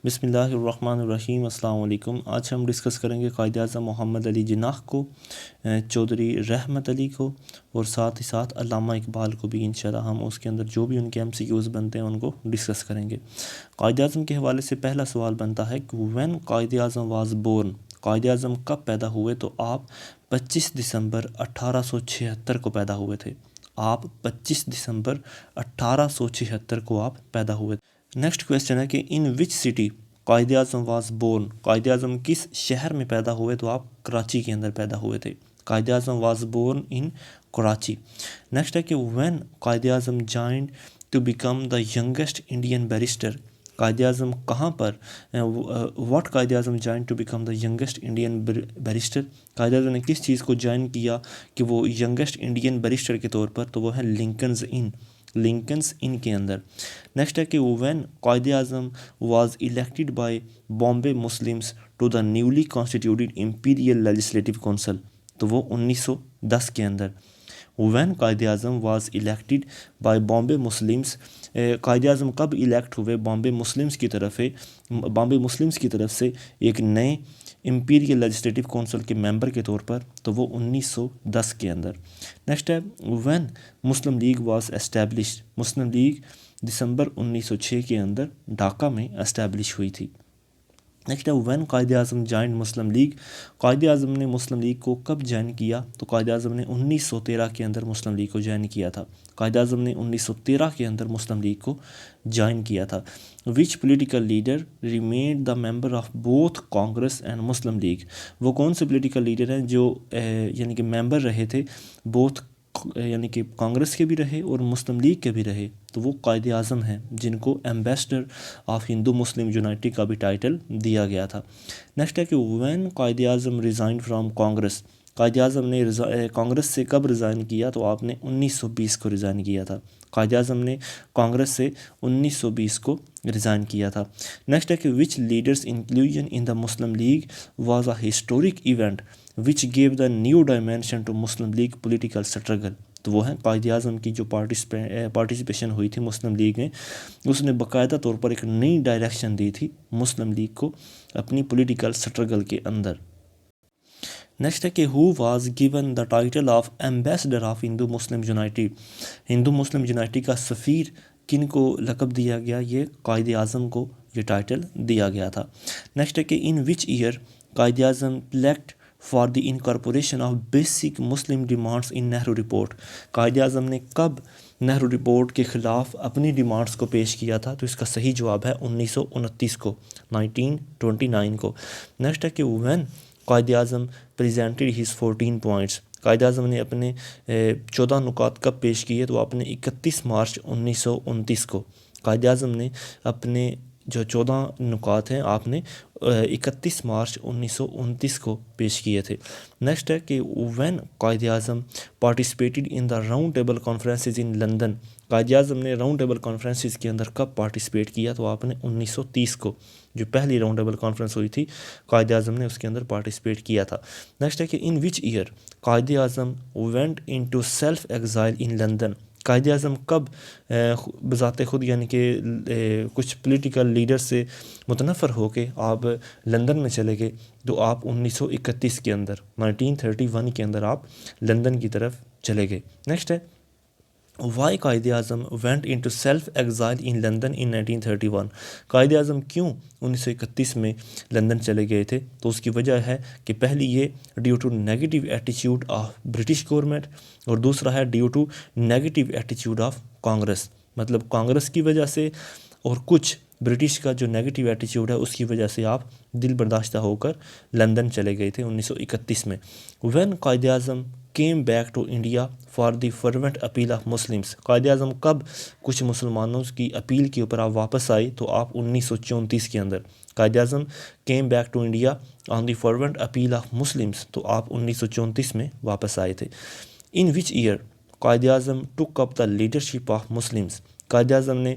بسم اللہ الرحمن الرحیم۔ السلام علیکم۔ آج ہم ڈسکس کریں گے قائد اعظم محمد علی جناح کو، چودھری رحمت علی کو، اور ساتھ ہی ساتھ علامہ اقبال کو بھی انشاءاللہ ہم اس کے اندر جو بھی ان کے MCQs بنتے ہیں ان کو ڈسکس کریں گے۔ قائد اعظم کے حوالے سے پہلا سوال بنتا ہے کہ when Quaid Azam was born, قائد اعظم کب پیدا ہوئے؟ تو آپ 25 دسمبر 1876 کو پیدا ہوئے تھے۔ آپ 25 دسمبر 1876 کو آپ پیدا ہوئے تھے۔ نیکسٹ کویسچن ہے کہ in which city Quaid Azam was born, Quaid Azam کس شہر میں پیدا ہوئے؟ تو آپ کراچی کے اندر پیدا ہوئے تھے۔ Quaid Azam was born in Karachi. Next ہے کہ when Quaid Azam joined to become the youngest Indian barrister, Quaid Azam کہاں پر what Quaid Azam join to become the youngest Indian barrister, Quaid Azam نے کس چیز کو جوائن کیا کہ وہ ینگسٹ انڈین بیرسٹر کے طور پر؟ تو وہ ہے لنکنز ان کے اندر۔ نیکسٹ ہے کہ when Quaid Azam was elected by Bombay Muslims to the newly constituted imperial legislative council, تو وہ 1910 کے اندر۔ When Quaid Azam was elected by Bombay Muslims, Quaid Azam کب الیکٹ ہوئے بامبے مسلمس کی طرف سے ایک نئے امپیریل لیجسلیٹو کونسل کے ممبر کے طور پر؟ تو وہ 1910 کے اندر۔ نیکسٹ ہے when Muslim League was established, Muslim League دسمبر 1906 کے اندر ڈھاکہ میں اسٹیبلش ہوئی تھی۔ نیکسٹ ہے when Quaid Azam joined Muslim league, قائد اعظم نے مسلم لیگ کو کب جوائن کیا؟ تو قائد اعظم نے 1913 کے اندر مسلم لیگ کو جوائن کیا تھا۔ قائد اعظم نے 1913 کے اندر مسلم لیگ کو جوائن کیا تھا۔ Which political leader remained the member of both Congress and Muslim League, وہ کون سے پولیٹیکل لیڈر ہیں جو یعنی کہ ممبر رہے تھے بوتھ، یعنی کہ کانگریس کے بھی رہے اور مسلم لیگ کے بھی رہے؟ تو وہ قائد اعظم ہیں جن کو ambassador of Hindu Muslim unity کا بھی ٹائٹل دیا گیا تھا۔ نیکسٹ ہے کہ when Quaid Azam resign from Congress, قائد اعظم نے کانگریس سے کب ریزائن کیا؟ تو آپ نے 1920 کو ریزائن کیا تھا۔ قائد اعظم نے کانگریس سے 1920 کو ریزائن کیا تھا۔ نیکسٹ ہے کہ which leaders inclusion in the Muslim League was a historic event which gave the new dimension to Muslim League political struggle, تو وہ ہیں قائد اعظم کی جو پارٹیسپیشن ہوئی تھی مسلم لیگ میں، اس نے باقاعدہ طور پر ایک نئی ڈائریکشن دی تھی مسلم لیگ کو اپنی پولیٹیکل اسٹرگل کے اندر۔ نیکسٹ ہے کہ ہو was given the title of ambassador of Hindu Muslim unity, Hindu Muslim unity کا سفیر کن کو لقب دیا گیا؟ یہ قائد اعظم کو یہ ٹائٹل دیا گیا تھا۔ نیکسٹ ہے کہ in which year Quaid Azam pleaded for the incorporation of basic Muslim demands in Nehru report, Quaid Azam نے کب نہرو رپورٹ کے خلاف اپنی ڈیمانڈس کو پیش کیا تھا؟ تو اس کا صحیح جواب ہے 1929 کو، 1929 کو۔ نیکسٹ ہے کہ when Quaid Azam presented his 14 points, قائد اعظم نے اپنے 14 نکات کب پیش کیے؟ تو آپ نے 31 مارچ 1929 کو، قائد اعظم نے اپنے جو 14 نکات ہیں آپ نے 31 مارچ 1929 کو پیش کیے تھے۔ نیکسٹ ہے کہ when Quaid Azam participated in the round table conferences in London, Quaid Azam نے راؤنڈ ٹیبل کانفرنسز کے اندر کب پارٹیسپیٹ کیا؟ تو آپ نے 1930 کو، جو پہلی راؤنڈ ٹیبل کانفرنس ہوئی تھی قائد اعظم نے اس کے اندر پارٹیسپیٹ کیا تھا۔ نیکسٹ ہے کہ in which year Quaid Azam went into self exile in London, Quaid Azam کب بذات خود یعنی کہ کچھ پولیٹیکل لیڈر سے متنفر ہو کے آپ لندن میں چلے گئے؟ تو آپ 1931 کے اندر، 1931 کے اندر آپ لندن کی طرف چلے گئے۔ نیکسٹ ہے why Quaid Azam went into self exile in London in 1931، Quaid اعظم کیوں 1931 میں لندن چلے گئے تھے؟ تو اس کی وجہ ہے کہ پہلی یہ ڈیو ٹو نیگیٹو ایٹیچیوڈ آف برٹش گورنمنٹ، اور دوسرا ہے ڈیو ٹو نیگیٹو ایٹیچیوڈ آف کانگریس، مطلب کانگریس کی وجہ سے اور کچھ برٹش کا جو نیگیٹو ایٹیچیوڈ ہے اس کی وجہ سے آپ دل برداشتہ ہو کر لندن چلے گئے تھے 1931 میں۔ When Quaid Azam came back to India for the front appeal of Muslims, Quaid Azam کب کچھ مسلمانوں کی اپیل کے اوپر آپ واپس آئے؟ تو آپ 1934 کے اندر، Quaid Azam came back to India on the front appeal of Muslims, تو آپ 1934 میں واپس آئے تھے۔ ان which year Quaid Azam tick up the leadership of Muslims, Quaid Azam نے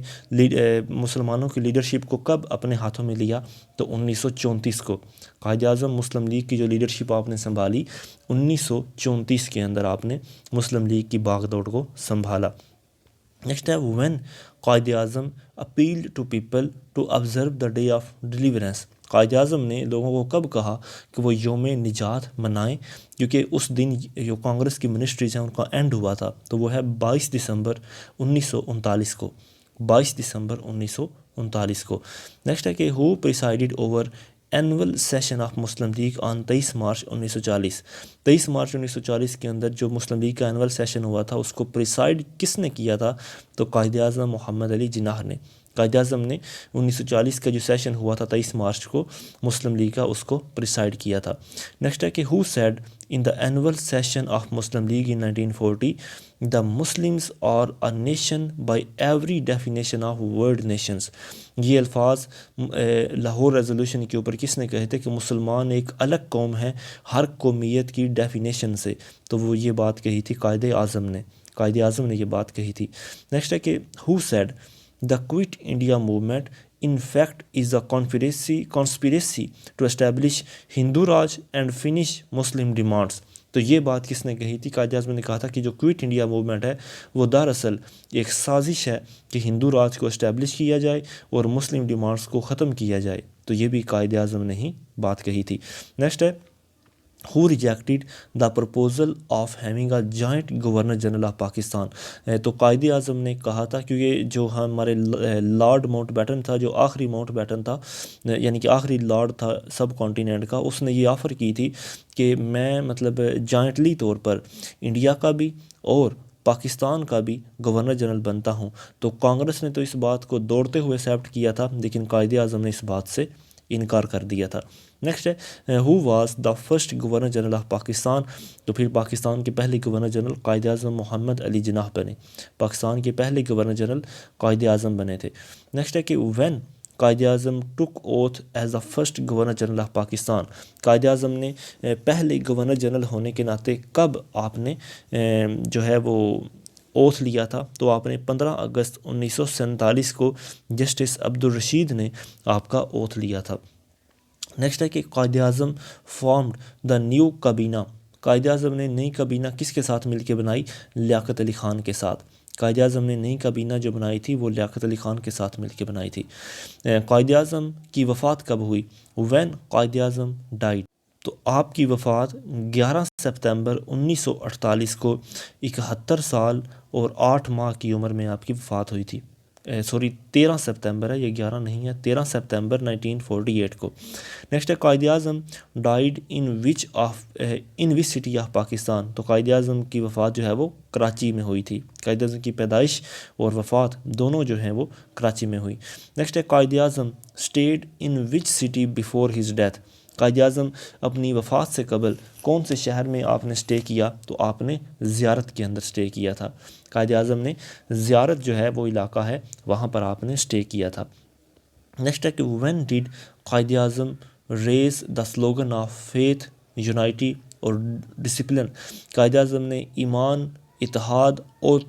مسلمانوں کی لیڈرشپ کو کب اپنے ہاتھوں میں لیا؟ تو 1934 کو، قائد اعظم مسلم لیگ کی جو لیڈرشپ آپ نے سنبھالی 1934 کے اندر آپ نے مسلم لیگ کی باغ دوڑ کو سنبھالا۔ نیکسٹ ہے when Quaid Azam appeal to people to observe the day of deliverance. Quaid Azam نے لوگوں کو کب کہا کہ وہ یوم نجات منائیں، کیونکہ اس دن جو کانگریس کی منسٹریز ہیں ان کا اینڈ ہوا تھا، تو وہ ہے 22 دسمبر 1939 کو، 22 دسمبر 1939 کو. نیکسٹ ہے کہ he presided over annual session of Muslim League on 23 March 1940. 23 March 1940 کے اندر جو مسلم لیگ کا اینول سیشن ہوا تھا اس کو پریسائڈ کس نے کیا تھا؟ تو قائد اعظم محمد علی جناح نے. قائد اعظم نے 1940 کا جو سیشن ہوا تھا 23 مارچ کو مسلم لیگ کا، اس کو پریسائڈ کیا تھا. نیکسٹ ہے کہ who said in the annual session of Muslim League in 1940 the Muslims are a nation by every definition of world nations. یہ الفاظ لاہور ریزولوشن کے اوپر کس نے کہے تھے کہ مسلمان ایک الگ قوم ہے ہر قومیت کی ڈیفینیشن سے، تو وہ یہ بات کہی تھی قائد اعظم نے. قائد اعظم نے یہ بات کہی تھی. نیکسٹ ہے کہ who said the Quit India movement in fact is a conspiracy to establish Hindu Raj and finish Muslim demands. تو یہ بات کس نے کہی تھی؟ قائد اعظم نے کہا تھا کہ جو کوئٹ انڈیا موومنٹ ہے وہ دراصل ایک سازش ہے کہ ہندو راج کو اسٹیبلش کیا جائے اور مسلم ڈیمانڈس کو ختم کیا جائے. تو یہ بھی قائد اعظم نے ہی بات کہی تھی. نیکسٹ ہے who rejected the proposal of having a joint governor general of Pakistan. تو قائد اعظم نے کہا تھا، کیونکہ جو ہمارے لارڈ ماؤنٹ بیٹن تھا، جو آخری ماؤنٹ بیٹن تھا، یعنی کہ آخری لارڈ تھا سب کانٹیننٹ کا، اس نے یہ آفر کی تھی کہ میں مطلب جوائنٹلی طور پر انڈیا کا بھی اور پاکستان کا بھی گورنر جنرل بنتا ہوں. تو کانگریس نے تو اس بات کو دوڑتے ہوئے ایکسیپٹ کیا تھا، لیکن قائد اعظم نے اس بات سے انکار کر دیا تھا. نیکسٹ ہے who was the first governor general of Pakistan. تو پھر پاکستان کے پہلے گورنر جنرل قائد اعظم محمد علی جناح بنے. پاکستان کے پہلے گورنر جنرل قائد اعظم بنے تھے. نیکسٹ ہے کہ when Quaid Azam took oath as the first governor general of Pakistan. Quaid Azam نے پہلے گورنر جنرل ہونے کے ناطے کب آپ نے جو ہے وہ اوتھ لیا تھا؟ تو آپ نے 15 اگست 1947 کو جسٹس عبدالرشید نے آپ کا اوتھ لیا تھا. نیکسٹ ہے کہ Quaid Azam formed the new کابینہ. قائد اعظم نے نئی کابینہ کس کے ساتھ مل کے بنائی؟ لیاقت علی خان کے ساتھ. قائد اعظم نے نئی کابینہ جو بنائی تھی وہ لیاقت علی خان کے ساتھ مل کے بنائی تھی. قائد اعظم کی وفات کب ہوئی؟ When Quaid Azam died. تو آپ کی وفات 11 سپتمبر 1948 کو 71 سال اور 8 ماہ کی عمر میں آپ کی وفات ہوئی تھی. 13 سپتمبر ہے، یہ 11 نہیں ہے، 13 سپتمبر 1948 کو. نیکسٹ ہے Quaid Azam died in which city of Pakistan. تو قائد اعظم کی وفات جو ہے وہ کراچی میں ہوئی تھی. قائد اعظم کی پیدائش اور وفات دونوں جو ہیں وہ کراچی میں ہوئی. نیکسٹ ہے Quaid Azam stayed in which city before his death. Quaid Azam اپنی وفات سے قبل کون سے شہر میں آپ نے اسٹے کیا؟ تو آپ نے زیارت کے اندر اسٹے کیا تھا. قائد اعظم نے زیارت جو ہے وہ علاقہ ہے وہاں پر آپ نے اسٹے کیا تھا. نیکسٹ ہے کہ when did Quaid Azam raise the slogan of faith unity اور ڈسپلن. قائد اعظم نے ایمان، اتحاد اور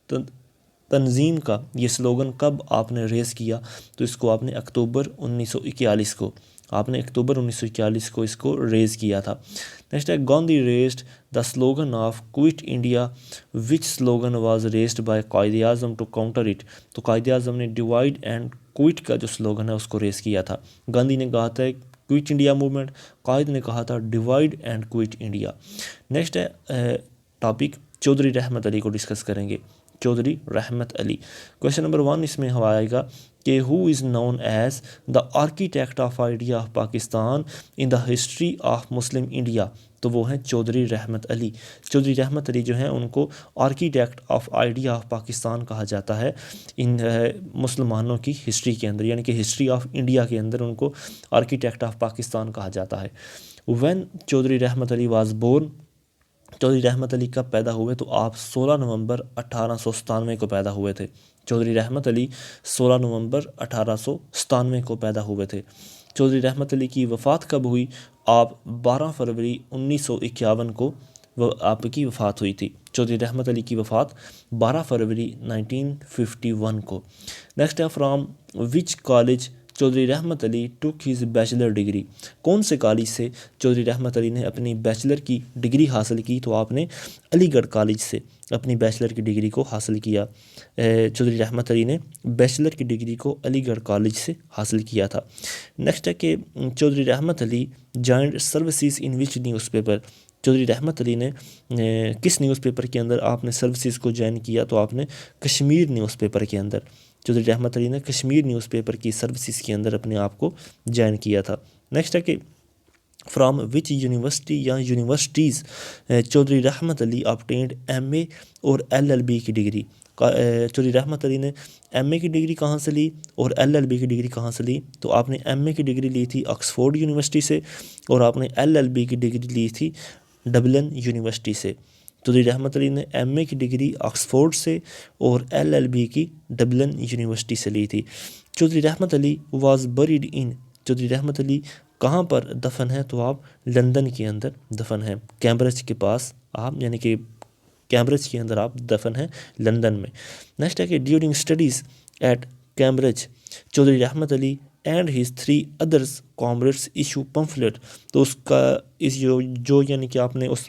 تنظیم کا یہ سلوگن کب آپ نے ریز کیا؟ تو اس کو آپ نے اکتوبر 1941 کو، آپ نے اکتوبر 1941 کو اس کو ریز کیا تھا. نیکسٹ ہے Gandhi raised the slogan of quit India which slogan was raised by Quaid Azam to counter it. تو قائد اعظم نے ڈیوائڈ اینڈ کوئٹ کا جو سلوگن ہے اس کو ریز کیا تھا. گاندھی نے کہا تھا کوئٹ انڈیا موومنٹ، قائد نے کہا تھا divide and quit India. Next ہے ٹاپک چودھری رحمت علی کو ڈسکس کریں گے. چودھری رحمت علی، کویشچن نمبر 1 اس میں آئے گا کہ he is known as the architect of idea of Pakistan in the history of Muslim India. تو وہ ہیں چودھری رحمت علی. چودھری رحمت علی جو ہیں ان کو architect of idea of Pakistan کہا جاتا ہے ان مسلمانوں کی ہسٹری کے اندر، یعنی کہ ہسٹری آف انڈیا کے اندر ان کو آرکیٹیکٹ آف پاکستان کہا جاتا ہے. When Chaudhry Rahmat Ali was born. Chaudhry Rahmat علی کب پیدا ہوئے؟ تو آپ 16 نومبر 1897 کو پیدا ہوئے تھے. چودھری رحمت علی 16 نومبر 1897 کو پیدا ہوئے تھے. چودھری رحمت علی کی وفات کب ہوئی؟ آپ 12 فروری 1951 کو آپ کی وفات ہوئی تھی. چودھری رحمت علی کی وفات 12 فروری 1951 کو. نیکسٹ ہے from which college Chaudhry Rahmat علی ٹوک ہز بیچلر ڈگری. کون سے کالج سے چودھری رحمت علی نے اپنی بیچلر کی ڈگری حاصل کی؟ تو آپ نے علی گڑھ کالج سے اپنی بیچلر کی ڈگری کو حاصل کیا. چودھری رحمت علی نے بیچلر کی ڈگری کو علی گڑھ کالج سے حاصل کیا تھا. نیکسٹ ہے کہ چودھری رحمت علی جوائنڈ سروسز ان وچ نیوز پیپر. چودھری رحمت علی نے کس نیوز پیپر کے اندر آپ نے سروسز کو جوائن کیا؟ تو آپ نے کشمیر نیوز پیپر کے اندر. چودھری رحمت علی نے کشمیر نیوز پیپر کی سروسز کے اندر اپنے آپ کو جوائن کیا تھا. نیکسٹ ہے کہ فرام وچ یونیورسٹی یا یونیورسٹیز چودھری رحمت علی آبٹینڈ ایم اے اور ایل ایل بی کی ڈگری. چودھری رحمت علی نے ایم اے کی ڈگری کہاں سے لی اور ایل ایل بی کی ڈگری کہاں سے لی؟ تو آپ نے ایم اے کی ڈگری لی تھی آکسفورڈ یونیورسٹی سے اور آپ نے ایل ایل بی کی ڈگری لی تھی ڈبلن یونیورسٹی سے. چودھری رحمت علی نے ایم اے کی ڈگری آکسفورڈ سے اور ایل ایل بی کی ڈبلن یونیورسٹی سے لی تھی. چودھری رحمت علی واز بریڈ ان. چودھری رحمت علی کہاں پر دفن ہے؟ تو آپ لندن کے اندر دفن ہیں، کیمبرج کے پاس آپ، یعنی کہ کیمبرج کے اندر آپ دفن ہیں لندن میں. نیکسٹ ہے کہ during studies at Cambridge Chaudhry Rahmat Ali and his 3 others comrades issue pamphlet. تو اس کا جو یعنی کہ آپ نے اس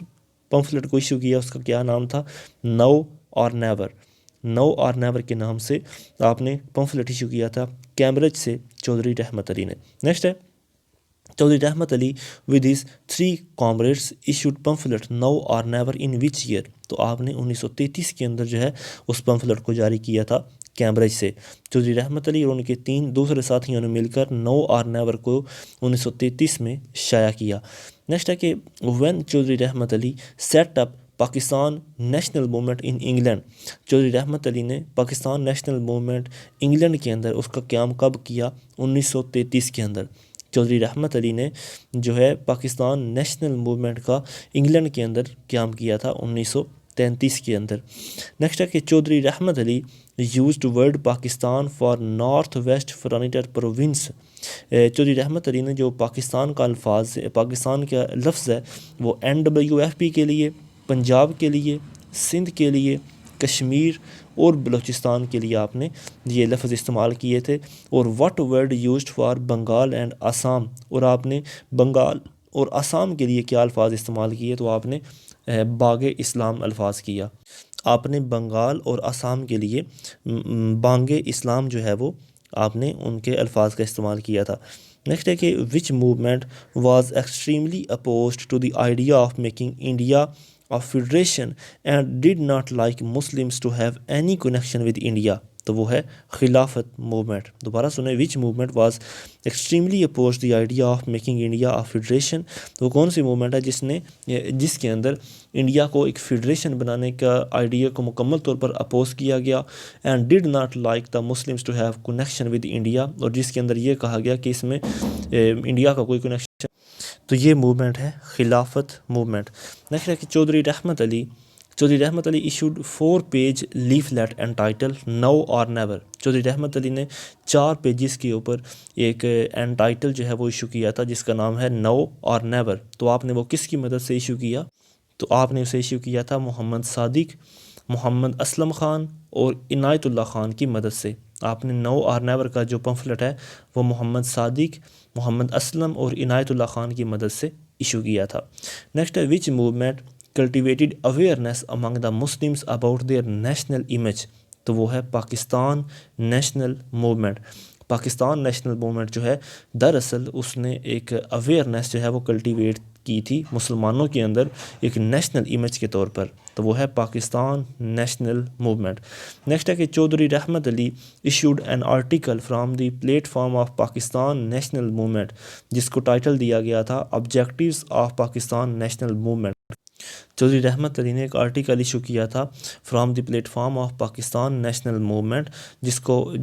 پمفلٹ کو ایشو کیا، اس کا کیا نام تھا؟ نو اور نیور. نو اور نیور کے نام سے آپ نے پمفلٹ ایشو کیا تھا کیمبرج سے چودھری رحمت علی نے. نیکسٹ ہے چودھری رحمت علی ود ہز 3 کامریڈس ایشوڈ پمفلٹ نو اور نیور ان وچ ایئر. تو آپ نے 1933 کے اندر جو ہے اس پمفلٹ کو جاری کیا تھا کیمبرج سے. چودھری رحمت علی اور ان کے 3 دوسرے ساتھیوں نے مل کر نو اور نیور کو 1933 میں شائع کیا. نیکسٹ ہے کہ when Chaudhry Rahmat Ali set up Pakistan national movement in England. Chaudhry Rahmat Ali نے پاکستان نیشنل موومنٹ انگلینڈ کے اندر اس کا قیام کب کیا؟ 1933 کے اندر. چودھری رحمت علی نے جو ہے پاکستان نیشنل موومنٹ کا انگلینڈ کے اندر قیام کیا تھا 1933 کے اندر. نیکسٹ ہے کہ Chaudhry Rahmat Ali used word Pakistan for north west frontier province. Chaudhry Rahmat Ali نے جو پاکستان کا الفاظ پاکستان کا لفظ ہے وہ NWFP کے لیے، پنجاب کے لیے، سندھ کے لیے، کشمیر اور بلوچستان کے لیے آپ نے یہ لفظ استعمال کیے تھے. اور what word used for Bengal and Assam. اور آپ نے بنگال اور آسام کے لیے کیا الفاظ استعمال کیے؟ تو آپ نے باغ اسلام الفاظ کیا. آپ نے بنگال اور آسام کے لیے بانگ اسلام جو ہے وہ آپ نے ان کے الفاظ کا استعمال کیا تھا. نیکسٹ ہے کہ which movement was extremely opposed to the idea of making India of federation and did not like Muslims to have any connection with India. تو وہ ہے خلافت موومنٹ. دوبارہ سنیں، which movement was extremely opposed the idea of making India of federation. تو کون سی movement ہے جس کے اندر انڈیا کو ایک فیڈریشن بنانے کا آئیڈیا کو مکمل طور پر اپوز کیا گیا. And did not like the Muslims to have connection with India. اور جس کے اندر یہ کہا گیا کہ اس میں انڈیا کا کوئی کنیکشن. تو یہ موومنٹ ہے خلافت موومنٹ. نیکسٹ ہے کہ Chaudhry Rahmat Ali issued 4 page leaflet entitle نو اور نیور. چودھری رحمت علی نے 4 پیجز کے اوپر ایک انٹائٹل جو ہے وہ ایشو کیا تھا جس کا نام ہے نو اور نیور. تو آپ نے وہ کس کی مدد سے ایشو کیا؟ تو آپ نے اسے ایشو کیا تھا محمد صادق، محمد اسلم خان اور عنایت اللہ خان کی مدد سے. آپ نے نو اور نیور کا جو پمفلٹ ہے وہ محمد صادق، محمد اسلم اور عنایت اللہ خان کی مدد سے ایشو کیا تھا. نیکسٹ ہے which movement cultivated awareness among the Muslims about their national image. تو وہ ہے Pakistan national movement. Pakistan national movement جو ہے دراصل اس نے ایک اویئرنیس جو ہے وہ کلٹیویٹ کی تھی مسلمانوں کے اندر ایک نیشنل امیج کے طور پر. تو وہ ہے پاکستان نیشنل موومنٹ. نیکسٹ ہے کہ Chaudhry Rahmat Ali issued an article from the platform of Pakistan national movement جس کو ٹائٹل دیا گیا تھا objectives of Pakistan national movement. Chaudhry Rahmat Ali نے ایک آرٹیکل ایشو کیا تھا from the platform of Pakistan national movement جس کو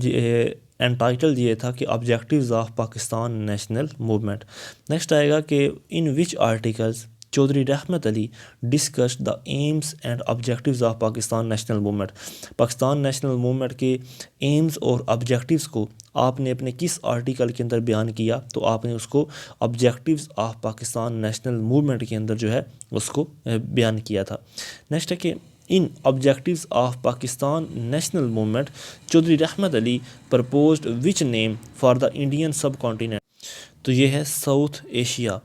ٹائٹل یہ تھا کہ objectives of Pakistan national movement. Next آئے گا کہ in which articles Chaudhry Rahmat Ali discuss the aims and objectives of Pakistan national movement. Pakistan national movement کے ایمز اور آبجیکٹیوز کو آپ نے اپنے کس آرٹیکل کے اندر بیان کیا؟ تو آپ نے اس کو objectives of Pakistan national movement کے اندر جو ہے اس کو بیان کیا تھا. نیکسٹ ہے کہ In objectives of Pakistan national movement, Chaudhry Rahmat Ali proposed which name for the Indian subcontinent? تو یہ ہے ساؤتھ ایشیا.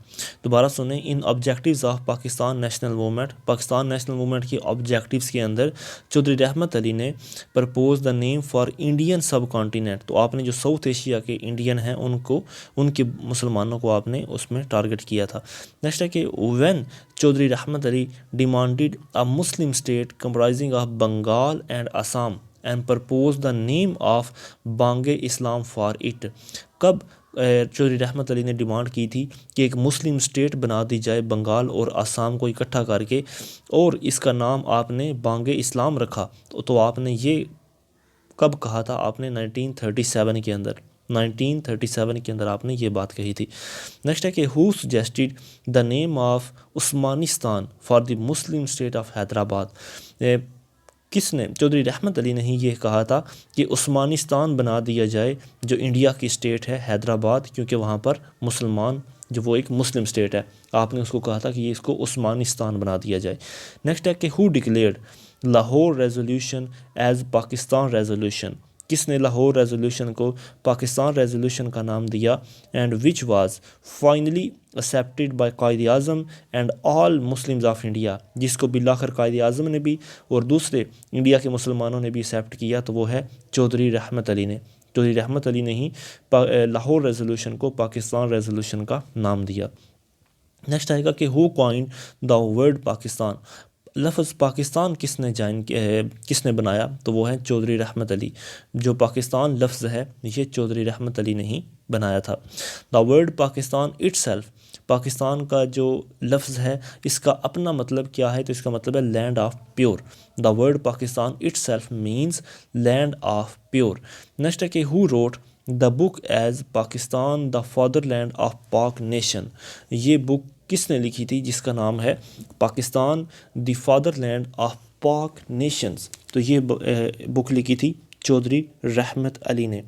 دوبارہ سنیں. In objectives of Pakistan national movement, Pakistan national movement کی آبجیکٹیوز کے اندر چودھری رحمت علی نے propose the name for Indian subcontinent. تو آپ نے جو ساؤتھ ایشیا کے انڈین ہیں ان کے مسلمانوں کو آپ نے اس میں ٹارگٹ کیا تھا. نیکسٹ ہے کہ when Chaudhry Rahmat Ali demanded a Muslim state comprising of Bengal and Assam and propose the name of Bang Islam for it. کب چودھری رحمت علی نے ڈیمانڈ کی تھی کہ ایک مسلم اسٹیٹ بنا دی جائے بنگال اور آسام کو اکٹھا کر کے، اور اس کا نام آپ نے بانگ اسلام رکھا؟ تو آپ نے یہ کب کہا تھا؟ آپ نے 1937 کے اندر 1937 کے اندر آپ نے یہ بات کہی تھی. نیکسٹ ہے کہ he suggested the name of Osmanistan for the Muslim state of Hyderabad. کس نے؟ چودھری رحمت علی نے ہی یہ کہا تھا کہ عثمانستان بنا دیا جائے جو انڈیا کی اسٹیٹ ہے حیدرآباد، کیونکہ وہاں پر مسلمان جو وہ ایک مسلم اسٹیٹ ہے. آپ نے اس کو کہا تھا کہ یہ اس کو عثمانستان بنا دیا جائے. نیکسٹ ہے کہ he declared Lahore resolution as Pakistan resolution. کس نے لاہور ریزولوشن کو پاکستان ریزولوشن کا نام دیا؟ And which was finally accepted by Quaid Azam and all Muslims of India. جس کو بالآخر قائد اعظم نے بھی اور دوسرے انڈیا کے مسلمانوں نے بھی ایکسیپٹ کیا، تو وہ ہے چودھری رحمت علی نے. چودھری رحمت علی نے ہی لاہور ریزولوشن کو پاکستان ریزولوشن کا نام دیا. نیکسٹ آئے گا کہ ہو کوائنڈ دا ورڈ پاکستان. لفظ پاکستان کس نے بنایا؟ تو وہ ہے چودھری رحمت علی. جو پاکستان لفظ ہے یہ چودھری رحمت علی نے ہی بنایا تھا. دا word Pakistan it self. Pakistan کا جو لفظ ہے اس کا اپنا مطلب کیا ہے؟ تو اس کا مطلب ہے land of pure. The word Pakistan itself means land of pure. Next ہے کہ who wrote the book as Pakistan the father land of Pak nation. یہ بک کس نے لکھی تھی جس کا نام ہے Pakistan the father land of Pak nations? تو یہ بک لکھی تھی چودھری رحمت علی نے.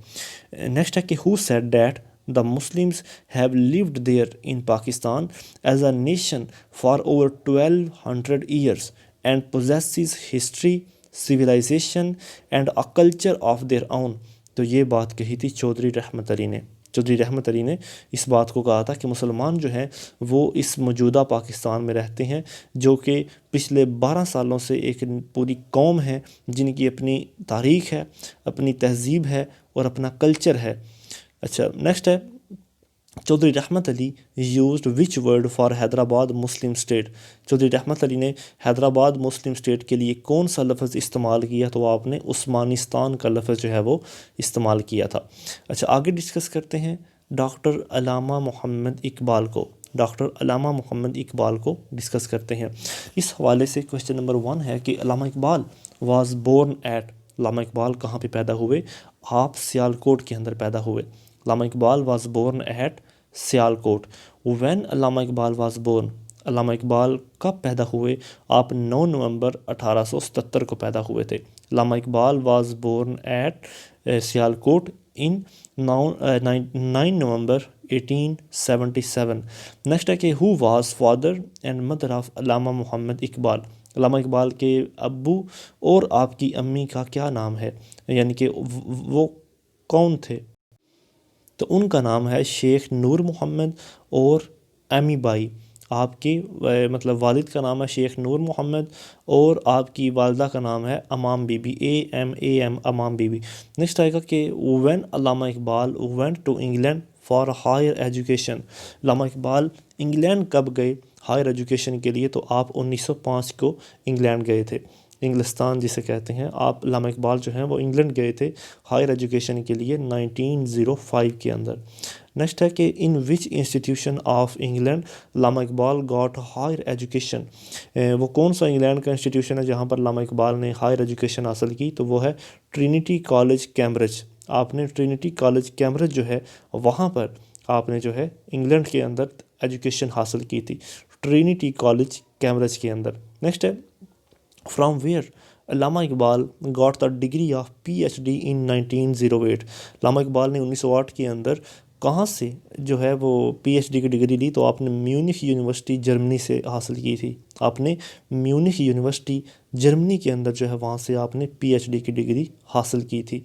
نیکسٹ ہے کہ who said that the Muslims have lived there in Pakistan as a nation for over 1200 years and possesses history, civilization and a culture of their own. تو یہ بات کہی تھی چودھری رحمت علی نے. چودھری رحمت علی نے اس بات کو کہا تھا کہ مسلمان جو ہیں وہ اس موجودہ پاکستان میں رہتے ہیں، جو کہ پچھلے 12 سالوں سے ایک پوری قوم ہے جن کی اپنی تاریخ ہے، اپنی تہذیب ہے اور اپنا کلچر ہے. اچھا نیکسٹ ہے Chaudhry Rahmat Ali used which word for Hyderabad Muslim state. Chaudhry Rahmat Ali نے حیدرآباد مسلم اسٹیٹ کے لیے کون سا لفظ استعمال کیا؟ تو آپ نے عثمانستان کا لفظ جو ہے وہ استعمال کیا تھا. اچھا آگے ڈسکس کرتے ہیں ڈاکٹر علامہ محمد اقبال کو. ڈاکٹر علامہ محمد اقبال کو ڈسکس کرتے ہیں. اس حوالے سے کویسچن نمبر 1 ہے کہ علامہ اقبال واز بورن ایٹ. علامہ اقبال کہاں پہ پیدا ہوئے؟ آپ سیالکوٹ کے اندر پیدا ہوئے. Allama Iqbal was born at Sialkot. When Allama Iqbal was born. علامہ اقبال کب پیدا ہوئے؟ آپ 9 نومبر 1877 کو پیدا ہوئے تھے. Allama Iqbal was born at Sialkot in 9 November 1877. Next ہے کہ ہو was father and mother of Allama Muhammad Iqbal. علامہ اقبال کے ابو اور آپ کی امی کا کیا نام ہے؟ یعنی کہ وہ کون تھے؟ تو ان کا نام ہے شیخ نور محمد اور امی بائی. آپ کی مطلب والد کا نام ہے شیخ نور محمد اور آپ کی والدہ کا نام ہے امام بی بی، AMAM امام بی بی. نیکسٹ آئے گا کہ when Allama Iqbal went to England for higher education. Allama Iqbal England کب گئے ہائر ایجوکیشن کے لیے؟ تو آپ 1905 کو انگلینڈ گئے تھے. انگلستان جسے کہتے ہیں. آپ علامہ اقبال جو ہیں وہ انگلینڈ گئے تھے ہائر ایجوکیشن کے لیے 1905 کے اندر. نیکسٹ ہے کہ in which institution of England Allama Iqbal got higher education. وہ کون سا انگلینڈ کا انسٹیٹیوشن ہے جہاں پر علامہ اقبال نے ہائر ایجوکیشن حاصل کی؟ تو وہ ہے ٹرینٹی کالج کیمبرج. آپ نے ٹرینٹی کالج کیمبرج جو ہے وہاں پر آپ نے جو ہے انگلینڈ کے اندر ایجوکیشن حاصل کی تھی ٹرینٹی کالج کیمبرج کے اندر. نیکسٹ ہے from where Allama Iqbal got the degree of PhD ان 1908. علامہ اقبال نے 1908 کے اندر کہاں سے جو ہے وہ پی ایچ ڈی کی ڈگری لی؟ تو آپ نے میونخ یونیورسٹی جرمنی سے حاصل کی تھی. آپ نے میونخ یونیورسٹی جرمنی کے اندر جو ہے وہاں سے آپ نے پی ایچ ڈی کی ڈگری حاصل کی تھی.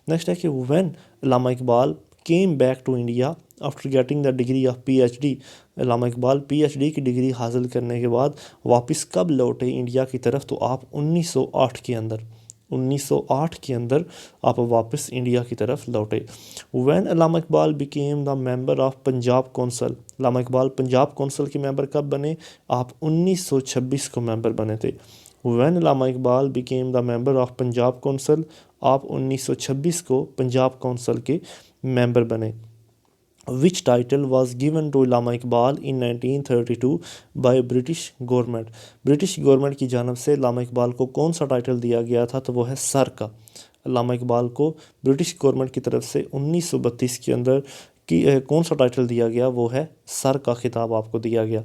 نیکسٹ ہے کہ when Allama Iqbal came back to India after getting the degree of P H D, Allama Iqbal P H D کی ڈگری حاصل کرنے کے بعد واپس کب لوٹے انڈیا کی طرف؟ تو آپ 1908 کے اندر 1908 کے اندر آپ واپس انڈیا کی طرف لوٹے. When Allama Iqbal became the member of Punjab council, Allama Iqbal Punjab council کے ممبر کب بنے؟ آپ 1926 کو ممبر بنے تھے. When Allama Iqbal became the member of Punjab council, آپ 1926 کو پنجاب کونسل کے ممبر بنے. وچ title was given to Allama Iqbal in 1932 by British government, British government کی جانب سے علامہ اقبال کو کون سا ٹائٹل دیا گیا تھا؟ تو وہ ہے سر کا. علامہ اقبال کو برٹش گورنمنٹ کی طرف سے 1932 کے اندر کی کون سا ٹائٹل دیا گیا؟ وہ ہے سر کا خطاب آپ کو دیا گیا.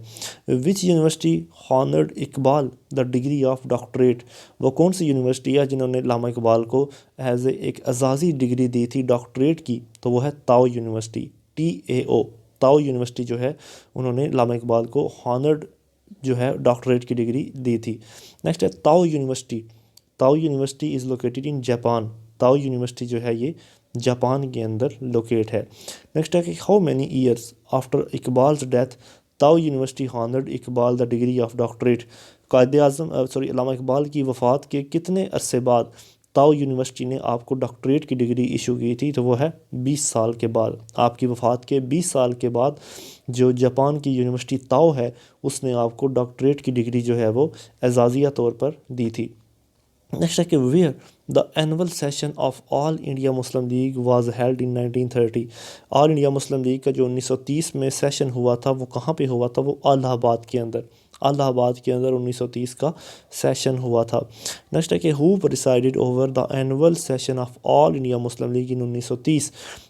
Which university honoured Iqbal the degree of doctorate, وہ کون سی یونیورسٹی ہے جنہوں نے علامہ اقبال کو ایز اے ایک اعزازی ڈگری دی تھی ڈاکٹریٹ کی؟ تو وہ ہے تاؤ یونیورسٹی، TAO. تاؤ یونیورسٹی جو ہے انہوں نے علامہ اقبال کو ہانرڈ جو ہے ڈاکٹریٹ کی ڈگری دی تھی. نیکسٹ ہے Tao university. Tao university is located in Japan, Tao university جو ہے یہ جاپان کے اندر لوکیٹ ہے. نیکسٹ ہے کہ how many years after Iqbal's death Tao university honoured Iqbal the degree of doctorate, Quaid Azam علامہ اقبال کی وفات کے کتنے عرصے بعد تاؤ یونیورسٹی نے آپ کو ڈاکٹریٹ کی ڈگری ایشو کی تھی؟ تو وہ ہے 20 سال کے بعد. آپ کی وفات کے 20 سال کے بعد جو جاپان کی یونیورسٹی تاؤ ہے اس نے آپ کو ڈاکٹریٹ کی ڈگری جو ہے وہ اعزازیہ طور پر دی تھی. نیکسٹ ہے کہ where the annual session of all India Muslim League was held in 1930، all India Muslim League کا جو 1930 میں سیشن ہوا تھا وہ کہاں پہ ہوا تھا؟ وہ الہ آباد کے اندر، الہ آباد کے اندر 1930 کا سیشن ہوا تھا. نیکسٹ ہے کہ he presided over the annual session of all India Muslim League in 1930،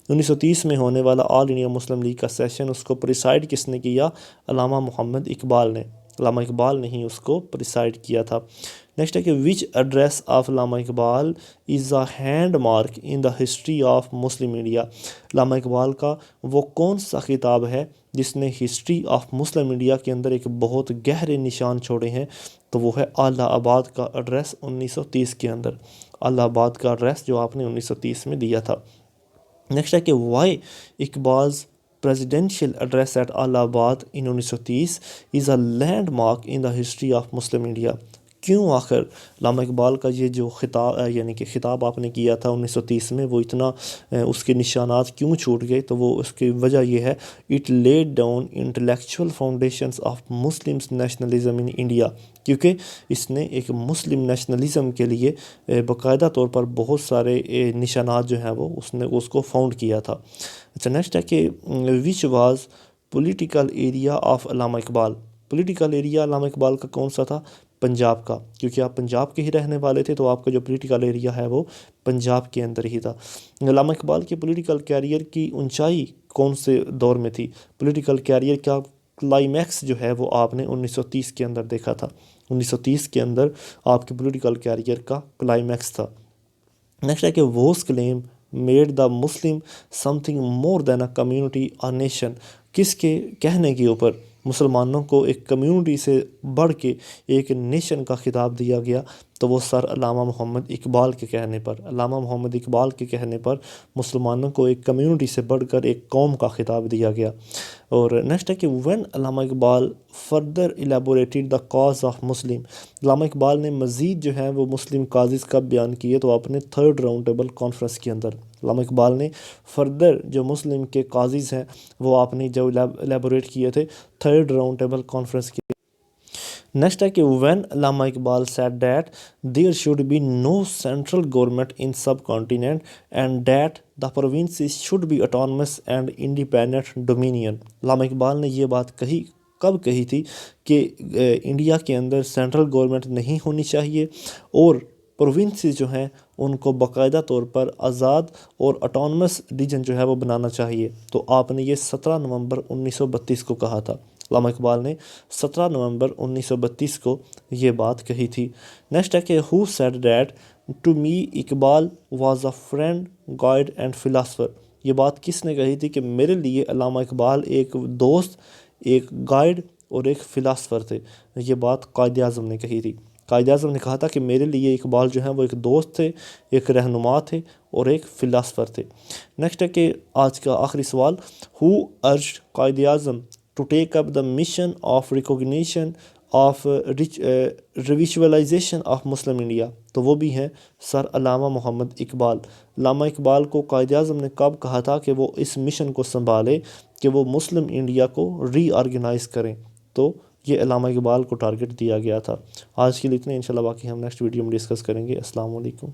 1930 میں ہونے والا آل انڈیا مسلم لیگ کا سیشن اس کو پریسائڈ کس نے کیا؟ علامہ محمد اقبال نے، علامہ اقبال نے ہی اس کو پریسائڈ کیا تھا. نیکسٹ ہے کہ وچ address of Allama Iqbal is a hand mark in the history of Muslim India, Allama Iqbal کا وہ کون سا خطاب ہے جس نے ہسٹری آف مسلم انڈیا کے اندر ایک بہت گہرے نشان چھوڑے ہیں؟ تو وہ ہے الہ آباد کا ایڈریس 1930 کے اندر، الہ آباد کا ایڈریس جو آپ نے 1930 میں دیا تھا. نیکسٹ ہے کہ Y اقبالز presidential address at Allahabad in 1930 is a landmark in the history of Muslim India. کیوں آخر علامہ اقبال کا یہ جو خطاب یعنی کہ خطاب آپ نے کیا تھا 1930 میں وہ اتنا اس کے نشانات کیوں چھوٹ گئے؟ تو وہ اس کی وجہ یہ ہے it laid down intellectual foundations of Muslims nationalism in India, کیونکہ اس نے ایک مسلم نیشنلزم کے لیے باقاعدہ طور پر بہت سارے نشانات جو ہیں وہ اس نے اس کو فاؤنڈ کیا تھا. اچھا نیکسٹ ہے کہ which was political area of Allama Iqbal, political area علامہ اقبال کا کون سا تھا؟ پنجاب کا، کیونکہ آپ پنجاب کے ہی رہنے والے تھے تو آپ کا جو پولیٹیکل ایریا ہے وہ پنجاب کے اندر ہی تھا. علامہ اقبال کے پولیٹیکل کیریئر کی اونچائی کون سے دور میں تھی؟ پولیٹیکل کیریئر کا کلائمیکس جو ہے وہ آپ نے 1930 کے اندر دیکھا تھا، 1930 کے اندر آپ کے پولیٹیکل کیریئر کا کلائمیکس تھا. نیکسٹ ہے کہ whose claim made the Muslim something more than a community اور نیشن، کس کے کہنے کے اوپر مسلمانوں کو ایک کمیونٹی سے بڑھ کے ایک نیشن کا خطاب دیا گیا؟ تو وہ سر علامہ محمد اقبال کے کہنے پر، علامہ محمد اقبال کے کہنے پر مسلمانوں کو ایک کمیونٹی سے بڑھ کر ایک قوم کا خطاب دیا گیا. اور نیکسٹ ہے کہ when Allama Iqbal further elaborated the cause of Muslim, علامہ اقبال نے مزید جو ہے وہ مسلم کازز کب بیان کیے؟ تو اپنے 3rd راؤنڈ ٹیبل کانفرنس کے اندر علامہ اقبال نے فردر جو مسلم کے کازز ہیں وہ آپ نے جو ایلیبوریٹ کیے تھے 3rd راؤنڈ ٹیبل کانفرنس کے. نیکسٹ ہے کہ when Allama Iqbal said that there should be no central government in subcontinent and that the provinces should be autonomous and independent dominion, Allama Iqbal نے یہ بات کب کہی تھی کہ انڈیا کے اندر سینٹرل گورنمنٹ نہیں ہونی چاہیے اور پروونسز جو ہیں ان کو باقاعدہ طور پر آزاد اور اٹانومس ریجن جو ہے وہ بنانا چاہیے؟ تو آپ نے یہ 17 نومبر 1932 کو کہا تھا، علامہ اقبال نے 17 نومبر 1932 کو یہ بات کہی تھی. نیکسٹ ہے کہ who said that to me Iqbal was a friend guide and philosopher, یہ بات کس نے کہی تھی کہ میرے لیے علامہ اقبال ایک دوست، ایک گائیڈ اور ایک فلاسفر تھے. یہ بات قائد اعظم نے کہی تھی. قائد اعظم نے کہا تھا کہ میرے لیے اقبال جو ہیں وہ ایک دوست تھے، ایک رہنما تھے اور ایک فلاسفر تھے. نیکسٹ ہے کہ آج کا آخری سوال، he urged Quaid Azam to take up the mission of recognition of revitalization of Muslim India? تو وہ بھی ہیں سر علامہ محمد اقبال. علامہ اقبال کو قائد اعظم نے کب کہا تھا کہ وہ اس مشن کو سنبھالے کہ وہ مسلم انڈیا کو ری آرگنائز کریں؟ تو یہ علامہ اقبال کو ٹارگٹ دیا گیا تھا. آج کے لیے اتنے، انشاءاللہ باقی ہم نیکسٹ ویڈیو میں ڈسکس کریں گے. السلام علیکم.